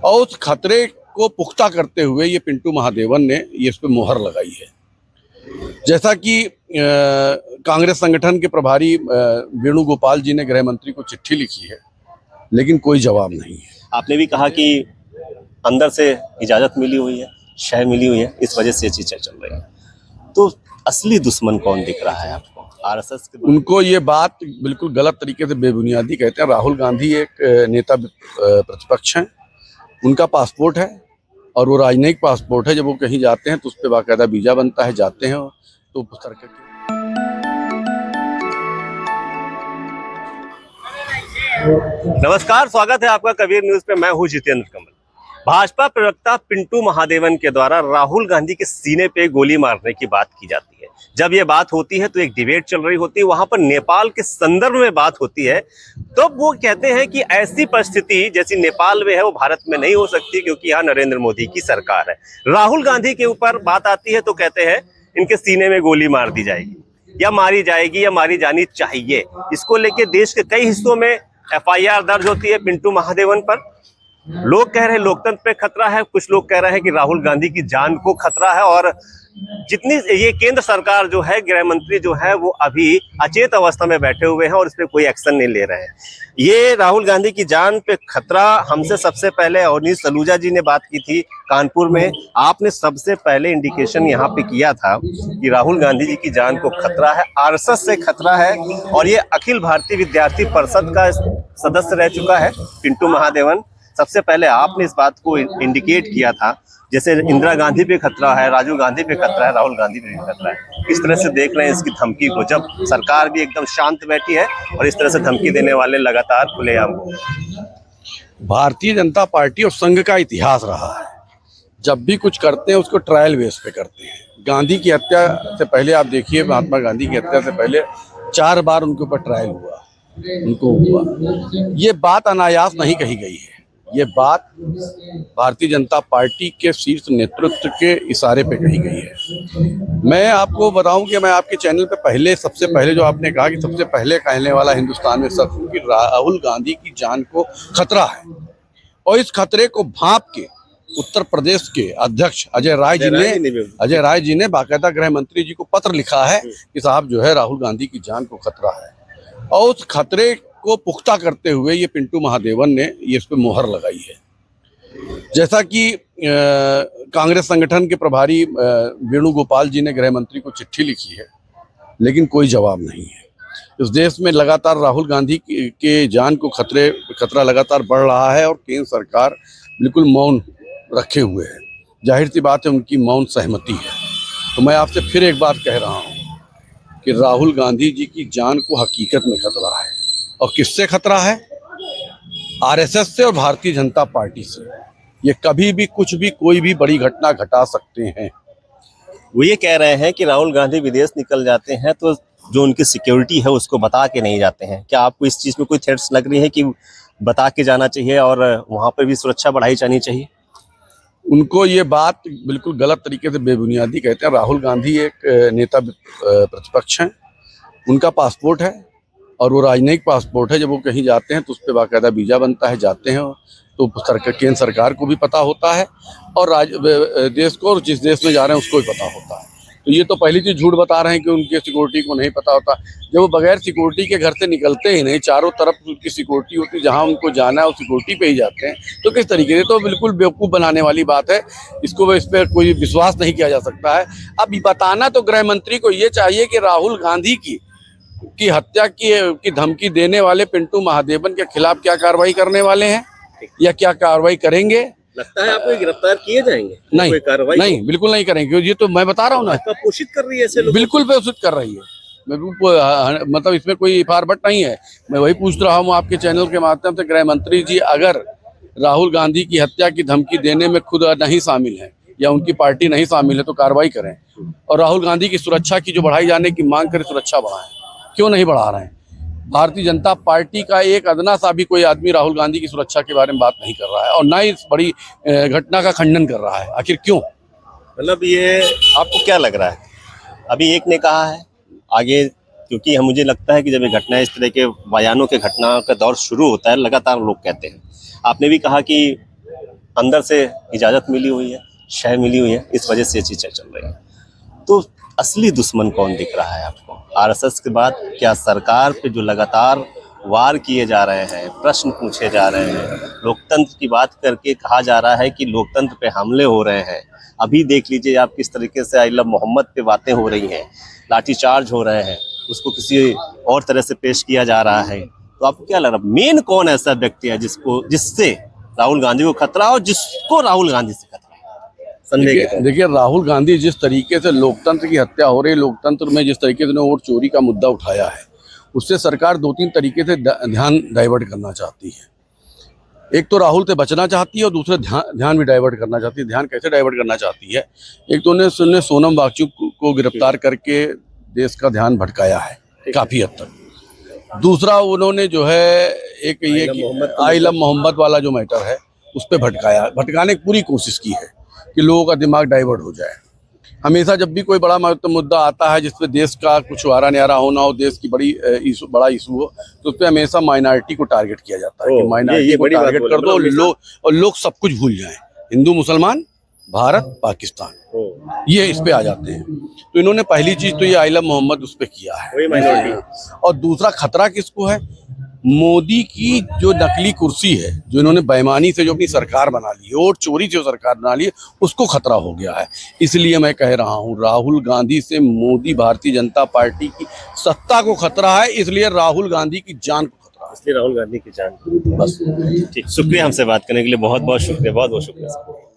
और उस खतरे को पुख्ता करते हुए ये पिंटू महादेवन ने ये इस पे मोहर लगाई है। जैसा कि कांग्रेस संगठन के प्रभारी वेणुगोपाल जी ने गृह मंत्री को चिट्ठी लिखी है, लेकिन कोई जवाब नहीं है। आपने भी कहा कि अंदर से इजाजत मिली हुई है, शय मिली हुई है, इस वजह से ये चीजें चल रही है। तो असली दुश्मन कौन दिख रहा है आपको? आरएसएस के? उनको ये बात बिल्कुल गलत तरीके से बेबुनियादी कहते हैं। राहुल गांधी एक नेता प्रतिपक्ष हैं, उनका पासपोर्ट है और वो राजनयिक पासपोर्ट है। जब वो कहीं जाते हैं तो उस पर बाकायदा वीजा बनता है, जाते हैं तो सरकार के। नमस्कार, स्वागत है आपका कबीर न्यूज पे। मैं हूं जितेंद्र कमल। भाजपा प्रवक्ता पिंटू महादेवन के द्वारा राहुल गांधी के सीने पे गोली मारने की बात की जाती है। जब ये बात होती है तो एक डिबेट चल रही होती है, वहां पर नेपाल के संदर्भ में बात होती है, तो वो कहते हैं कि ऐसी परिस्थिति जैसी नेपाल में है वो भारत में नहीं हो सकती, क्योंकि यहाँ नरेंद्र मोदी की सरकार है। राहुल गांधी के ऊपर बात आती है तो कहते हैं इनके सीने में गोली मार दी जाएगी या मारी जाएगी या मारी जानी चाहिए। इसको लेके देश के कई हिस्सों में एफआईआर दर्ज होती है पिंटू महादेवन पर। लोग कह रहे हैं लोकतंत्र पे खतरा है, कुछ लोग कह रहे हैं कि राहुल गांधी की जान को खतरा है। और जितनी ये केंद्र सरकार जो है, गृह मंत्री जो है, वो अभी अचेत अवस्था में बैठे हुए हैं और इस पे कोई एक्शन नहीं ले रहे हैं। ये राहुल गांधी की जान पे खतरा हमसे सबसे पहले अवनीश सलूजा जी ने बात की थी कानपुर में। आपने सबसे पहले इंडिकेशन यहाँ पे किया था कि राहुल गांधी जी की जान को खतरा है, आरएसएस से खतरा है। और ये अखिल भारतीय विद्यार्थी परिषद का सदस्य रह चुका है पिंटू महादेवन। सबसे पहले आपने इस बात को इंडिकेट किया था, जैसे इंदिरा गांधी पे खतरा है, राजीव गांधी पे खतरा है, राहुल गांधी पे भी खतरा है। किस तरह से देख रहे हैं इसकी धमकी को, जब सरकार भी एकदम शांत बैठी है और इस तरह से धमकी देने वाले लगातार खुलेआम? भारतीय जनता पार्टी और संघ का इतिहास रहा है, जब भी कुछ करते हैं उसको ट्रायल बेस पे करते हैं। गांधी की हत्या से पहले आप देखिए, महात्मा गांधी की हत्या से पहले 4 बार उनके ऊपर ट्रायल हुआ, उनको हुआ। ये बात अनायास नहीं कही गई है, ये बात भारतीय जनता पार्टी के शीर्ष नेतृत्व के इशारे पे कही गई है। मैं आपको बताऊं कि मैं आपके चैनल पे सबसे पहले जो आपने कहा कि सबसे पहले कहने वाला हिंदुस्तान में शख्स हूं कि राहुल गांधी की जान को खतरा है। और इस खतरे को भांप के उत्तर प्रदेश के अध्यक्ष अजय राय जी ने बाकायदा गृह मंत्री जी को पत्र लिखा है कि साहब जो है राहुल गांधी की जान को खतरा है। और उस खतरे को पुख्ता करते हुए ये पिंटू महादेवन ने ये इस पे मोहर लगाई है। जैसा कि कांग्रेस संगठन के प्रभारी वेणुगोपाल जी ने गृह मंत्री को चिट्ठी लिखी है, लेकिन कोई जवाब नहीं है। इस देश में लगातार राहुल गांधी के जान को खतरा लगातार बढ़ रहा है और केंद्र सरकार बिल्कुल मौन रखे हुए है। जाहिर सी बात है उनकी मौन सहमति है। तो मैं आपसे फिर एक बात कह रहा हूँ कि राहुल गांधी जी की जान को हकीकत में खतरा है। और किससे खतरा है? आरएसएस से और भारतीय जनता पार्टी से। ये कभी भी कुछ भी कोई भी बड़ी घटना घटा सकते हैं। वो ये कह रहे हैं कि राहुल गांधी विदेश निकल जाते हैं तो जो उनकी सिक्योरिटी है उसको बता के नहीं जाते हैं। क्या आपको इस चीज में कोई थ्रेट्स लग रही है कि बता के जाना चाहिए और वहां पर भी सुरक्षा बढ़ाई जानी चाहिए? उनको ये बात बिल्कुल गलत तरीके से बेबुनियादी कहते हैं। राहुल गांधी एक नेता प्रतिपक्ष हैं, उनका पासपोर्ट है और वो राजनयिक पासपोर्ट है। जब वो कहीं जाते हैं तो उस पर बाकायदा वीजा बनता है, जाते हैं तो केंद्र सरकार को भी पता होता है और देश को, और जिस देश में जा रहे हैं उसको भी पता होता है। तो ये तो पहली चीज़ झूठ बता रहे हैं कि उनके सिक्योरिटी को नहीं पता होता। जब वो बगैर सिक्योरिटी के घर से निकलते ही नहीं, चारों तरफ उनकी सिक्योरिटी होती है, जहाँ उनको जाना है वो सिक्योरिटी पे ही जाते हैं, तो किस तरीके से? तो बिल्कुल बेवकूफ़ बनाने वाली बात है। इस पर कोई विश्वास नहीं किया जा सकता है। अब बताना तो गृह मंत्री को ये चाहिए कि राहुल गांधी की हत्या की धमकी देने वाले पिंटू महादेवन के खिलाफ क्या कार्रवाई करने वाले हैं या क्या कार्रवाई करेंगे। लगता है आपको गिरफ्तार किए जाएंगे? नहीं, कोई कार्रवाई नहीं, बिल्कुल नहीं करेंगे। ये तो मैं बता रहा हूँ ना, पोषित कर रही है ऐसे लोग। बिल्कुल पोषित कर रही है। मतलब इसमें कोई फारबट नहीं है। मैं वही पूछ रहा हूँ आपके चैनल के माध्यम से, गृह मंत्री जी अगर राहुल गांधी की हत्या की धमकी देने में खुद नहीं शामिल है या उनकी पार्टी नहीं शामिल है तो कार्रवाई करें। और राहुल गांधी की सुरक्षा की जो बढ़ाई जाने की मांग करें, सुरक्षा बढ़ाएं। क्यों नहीं बढ़ा रहे हैं? भारतीय जनता पार्टी का एक अदना सा भी कोई आदमी राहुल गांधी की सुरक्षा के बारे में बात नहीं कर रहा है और ना ही इस बड़ी घटना का खंडन कर रहा है। आखिर क्यों? मतलब ये आपको क्या लग रहा है? अभी एक ने कहा है आगे, क्योंकि मुझे लगता है कि जब ये घटना इस तरह के बयानों के घटना का दौर शुरू होता है, लगातार लोग कहते हैं। आपने भी कहा कि अंदर से इजाजत मिली हुई है, शय मिली हुई है, इस वजह से ये चीजें चल रही है। तो असली दुश्मन कौन दिख रहा है आपको? आरएसएस के बाद क्या सरकार पे जो लगातार वार किए जा रहे हैं, प्रश्न पूछे जा रहे हैं, लोकतंत्र की बात करके कहा जा रहा है कि लोकतंत्र पे हमले हो रहे हैं। अभी देख लीजिए आप किस तरीके से आई लव मोहम्मद पे बातें हो रही हैं, लाठीचार्ज हो रहे हैं, उसको किसी और तरह से पेश किया जा रहा है। तो आपको क्या लग रहा है, मेन कौन ऐसा व्यक्ति है जिससे राहुल गांधी को खतरा और जिसको राहुल गांधी से खतरा है? संदेह के तौर पे। देखिए राहुल गांधी जिस तरीके से लोकतंत्र की हत्या हो रही है, लोकतंत्र में जिस तरीके से वोट चोरी का मुद्दा उठाया है, उससे सरकार 2-3 तरीके से ध्यान डाइवर्ट करना चाहती है। एक तो राहुल से बचना चाहती है और दूसरा ध्यान भी डाइवर्ट करना चाहती है। ध्यान कैसे डाइवर्ट करना चाहती है? एक तो उन्होंने सोनम वांगचुक को गिरफ्तार करके देश का ध्यान भटकाया है काफी हद तक। दूसरा उन्होंने जो है एक ये आई लव मोहम्मद वाला जो मैटर है उस पर भटकाने की पूरी कोशिश की है कि लोगों का दिमाग डाइवर्ट हो जाए। हमेशा जब भी कोई बड़ा मुद्दा आता है जिसपे देश का कुछ वारा न्यारा होना हो, देश की बड़ा इशू हो, तो उस पर हमेशा माइनॉरिटी को टारगेट किया जाता है कि माइनॉरिटी को टारगेट कर दो और लोग सब कुछ भूल जाएं। हिंदू मुसलमान, भारत पाकिस्तान, ये इस पे आ जाते हैं। तो इन्होंने पहली चीज तो ये आई लव मोहम्मद उस पे किया है। और दूसरा खतरा किसको है? मोदी की जो नकली कुर्सी है, जो इन्होंने बेईमानी से जो अपनी सरकार बना ली है और चोरी से जो सरकार बना ली है, उसको खतरा हो गया है। इसलिए मैं कह रहा हूँ राहुल गांधी से मोदी भारतीय जनता पार्टी की सत्ता को खतरा है, इसलिए राहुल गांधी की जान को खतरा है। इसलिए राहुल गांधी की जान। बस ठीक, शुक्रिया हमसे बात करने के लिए, बहुत बहुत शुक्रिया, बहुत बहुत शुक्रिया।